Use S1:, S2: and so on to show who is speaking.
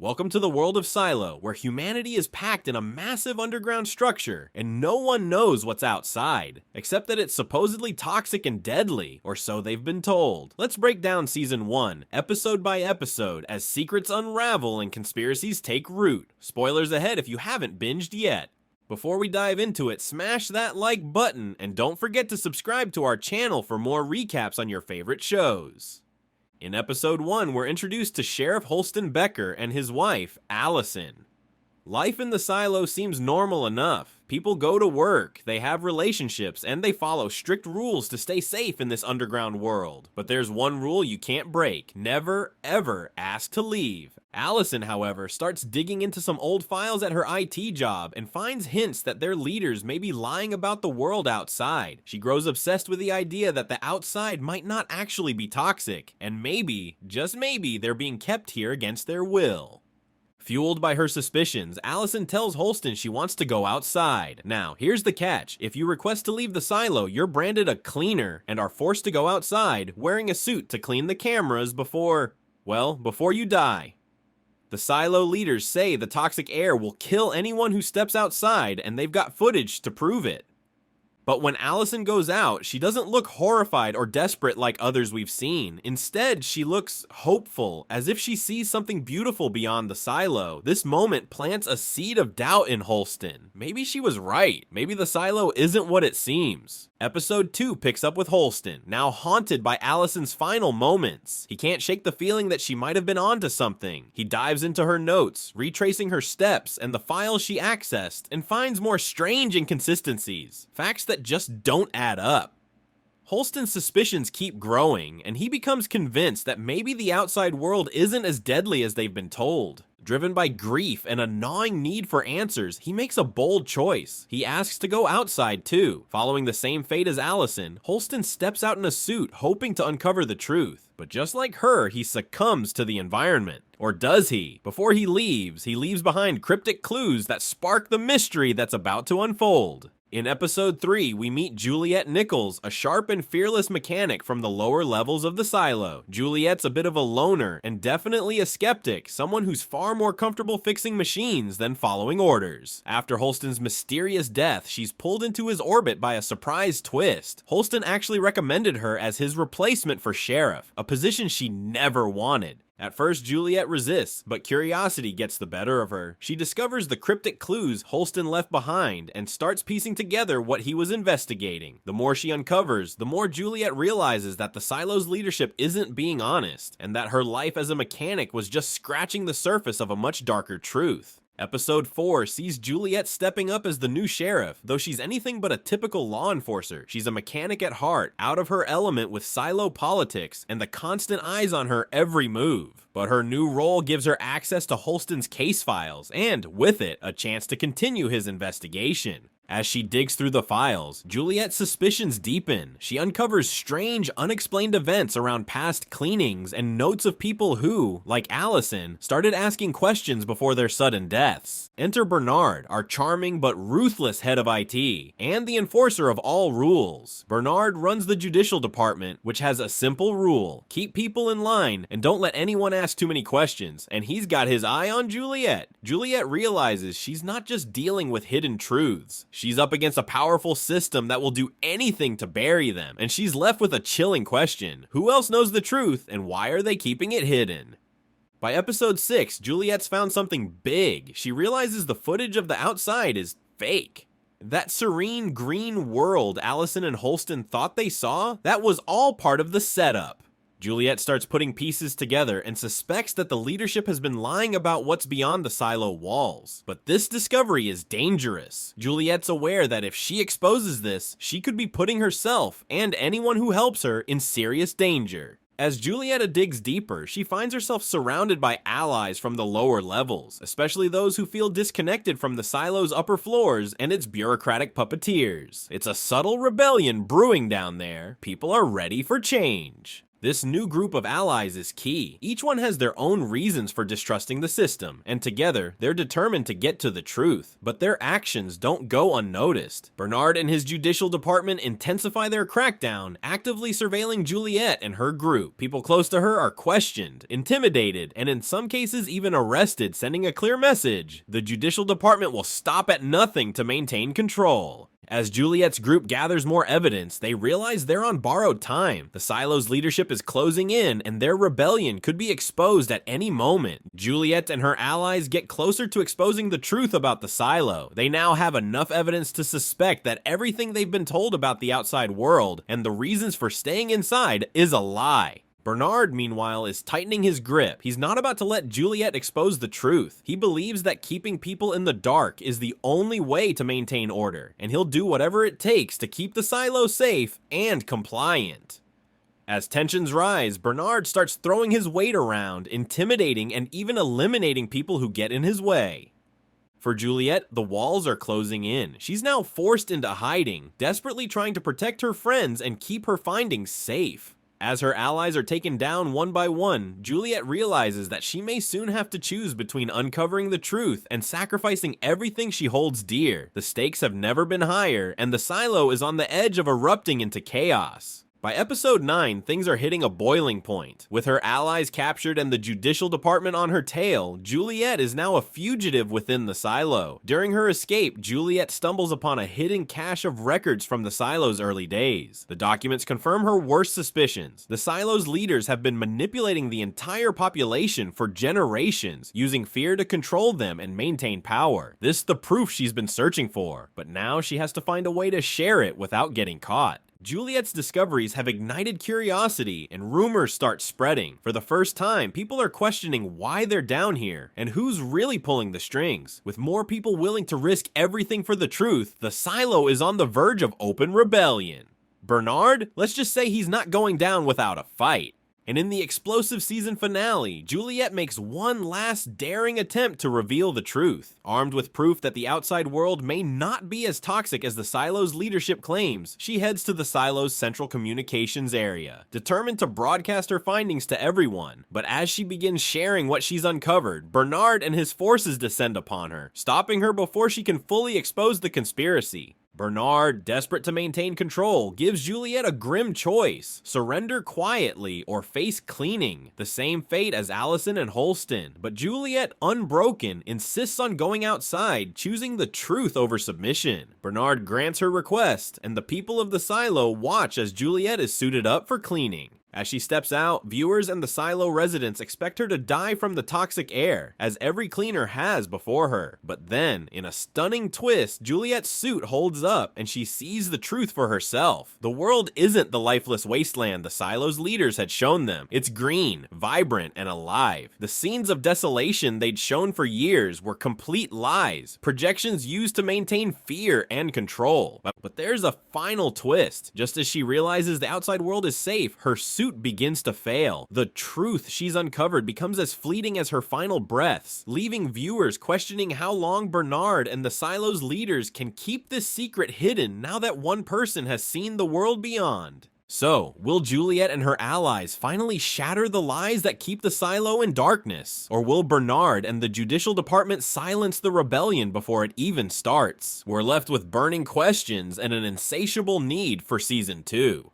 S1: Welcome to the world of Silo, where humanity is packed in a massive underground structure, and no one knows what's outside, except that it's supposedly toxic and deadly, or so they've been told. Let's break down Season 1, episode by episode, as secrets unravel and conspiracies take root. Spoilers ahead if you haven't binged yet. Before we dive into it, smash that like button, and don't forget to subscribe to our channel for more recaps on your favorite shows. In episode 1, we're introduced to Sheriff Holston Becker and his wife, Allison. Life in the silo seems normal enough. People go to work, they have relationships, and they follow strict rules to stay safe in this underground world. But there's one rule you can't break: never, ever ask to leave. Allison, however, starts digging into some old files at her IT job and finds hints that their leaders may be lying about the world outside. She grows obsessed with the idea that the outside might not actually be toxic, and maybe, just maybe, they're being kept here against their will. Fueled by her suspicions, Allison tells Holston she wants to go outside. Now, here's the catch. If you request to leave the silo, you're branded a cleaner and are forced to go outside wearing a suit to clean the cameras before you die. The silo leaders say the toxic air will kill anyone who steps outside, and they've got footage to prove it. But when Allison goes out, she doesn't look horrified or desperate like others we've seen. Instead, she looks hopeful, as if she sees something beautiful beyond the silo. This moment plants a seed of doubt in Holston. Maybe she was right. Maybe the silo isn't what it seems. Episode 2 picks up with Holston, now haunted by Allison's final moments. He can't shake the feeling that she might have been onto something. He dives into her notes, retracing her steps and the files she accessed, and finds more strange inconsistencies. Facts that just don't add up. Holston's suspicions keep growing, and he becomes convinced that maybe the outside world isn't as deadly as they've been told. Driven by grief and a gnawing need for answers, he makes a bold choice. He asks to go outside too. Following the same fate as Allison, Holston steps out in a suit, hoping to uncover the truth. But just like her, he succumbs to the environment. Or does he? Before he leaves behind cryptic clues that spark the mystery that's about to unfold. In episode 3, we meet Juliet Nichols, a sharp and fearless mechanic from the lower levels of the silo. Juliet's a bit of a loner and definitely a skeptic, someone who's far more comfortable fixing machines than following orders. After Holston's mysterious death, she's pulled into his orbit by a surprise twist. Holston actually recommended her as his replacement for Sheriff, a position she never wanted. At first, Juliet resists, but curiosity gets the better of her. She discovers the cryptic clues Holston left behind and starts piecing together what he was investigating. The more she uncovers, the more Juliet realizes that the silo's leadership isn't being honest, and that her life as a mechanic was just scratching the surface of a much darker truth. Episode 4 sees Juliet stepping up as the new sheriff. Though she's anything but a typical law enforcer, she's a mechanic at heart, out of her element with silo politics and the constant eyes on her every move. But her new role gives her access to Holston's case files, and with it, a chance to continue his investigation. As she digs through the files, Juliet's suspicions deepen. She uncovers strange, unexplained events around past cleanings and notes of people who, like Allison, started asking questions before their sudden deaths. Enter Bernard, our charming but ruthless head of IT, and the enforcer of all rules. Bernard runs the judicial department, which has a simple rule: keep people in line and don't let anyone ask too many questions, and he's got his eye on Juliet. Juliet realizes she's not just dealing with hidden truths. She's up against a powerful system that will do anything to bury them, and she's left with a chilling question: who else knows the truth, and why are they keeping it hidden? By episode 6, Juliet's found something big. She realizes the footage of the outside is fake. That serene green world Allison and Holston thought they saw, that was all part of the setup. Juliet starts putting pieces together and suspects that the leadership has been lying about what's beyond the silo walls. But this discovery is dangerous. Juliet's aware that if she exposes this, she could be putting herself and anyone who helps her in serious danger. As Juliet digs deeper, she finds herself surrounded by allies from the lower levels, especially those who feel disconnected from the silo's upper floors and its bureaucratic puppeteers. It's a subtle rebellion brewing down there. People are ready for change. This new group of allies is key. Each one has their own reasons for distrusting the system, and together, they're determined to get to the truth. But their actions don't go unnoticed. Bernard and his judicial department intensify their crackdown, actively surveilling Juliet and her group. People close to her are questioned, intimidated, and in some cases even arrested, sending a clear message: the judicial department will stop at nothing to maintain control. As Juliet's group gathers more evidence, they realize they're on borrowed time. The Silo's leadership is closing in, and their rebellion could be exposed at any moment. Juliet and her allies get closer to exposing the truth about the Silo. They now have enough evidence to suspect that everything they've been told about the outside world and the reasons for staying inside is a lie. Bernard, meanwhile, is tightening his grip. He's not about to let Juliet expose the truth. He believes that keeping people in the dark is the only way to maintain order, and he'll do whatever it takes to keep the Silo safe and compliant. As tensions rise, Bernard starts throwing his weight around, intimidating and even eliminating people who get in his way. For Juliet, the walls are closing in. She's now forced into hiding, desperately trying to protect her friends and keep her findings safe. As her allies are taken down one by one, Juliet realizes that she may soon have to choose between uncovering the truth and sacrificing everything she holds dear. The stakes have never been higher, and the Silo is on the edge of erupting into chaos. By episode 9, things are hitting a boiling point. With her allies captured and the judicial department on her tail, Juliet is now a fugitive within the Silo. During her escape, Juliet stumbles upon a hidden cache of records from the Silo's early days. The documents confirm her worst suspicions. The Silo's leaders have been manipulating the entire population for generations, using fear to control them and maintain power. This is the proof she's been searching for, but now she has to find a way to share it without getting caught. Juliet's discoveries have ignited curiosity, and rumors start spreading. For the first time, people are questioning why they're down here, and who's really pulling the strings. With more people willing to risk everything for the truth, the Silo is on the verge of open rebellion. Bernard? Let's just say he's not going down without a fight. And in the explosive season finale, Juliet makes one last daring attempt to reveal the truth. Armed with proof that the outside world may not be as toxic as the Silo's leadership claims, she heads to the Silo's central communications area, determined to broadcast her findings to everyone. But as she begins sharing what she's uncovered, Bernard and his forces descend upon her, stopping her before she can fully expose the conspiracy. Bernard, desperate to maintain control, gives Juliet a grim choice: surrender quietly or face cleaning, the same fate as Allison and Holston. But Juliet, unbroken, insists on going outside, choosing the truth over submission. Bernard grants her request, and the people of the Silo watch as Juliet is suited up for cleaning. As she steps out, viewers and the Silo residents expect her to die from the toxic air, as every cleaner has before her. But then, in a stunning twist, Juliet's suit holds up, and she sees the truth for herself. The world isn't the lifeless wasteland the Silo's leaders had shown them. It's green, vibrant, and alive. The scenes of desolation they'd shown for years were complete lies, projections used to maintain fear and control. But there's a final twist. Just as she realizes the outside world is safe, her suit begins to fail. The truth she's uncovered becomes as fleeting as her final breaths, leaving viewers questioning how long Bernard and the Silo's leaders can keep this secret hidden now that one person has seen the world beyond. So, will Juliet and her allies finally shatter the lies that keep the Silo in darkness? Or will Bernard and the judicial department silence the rebellion before it even starts? We're left with burning questions and an insatiable need for season 2.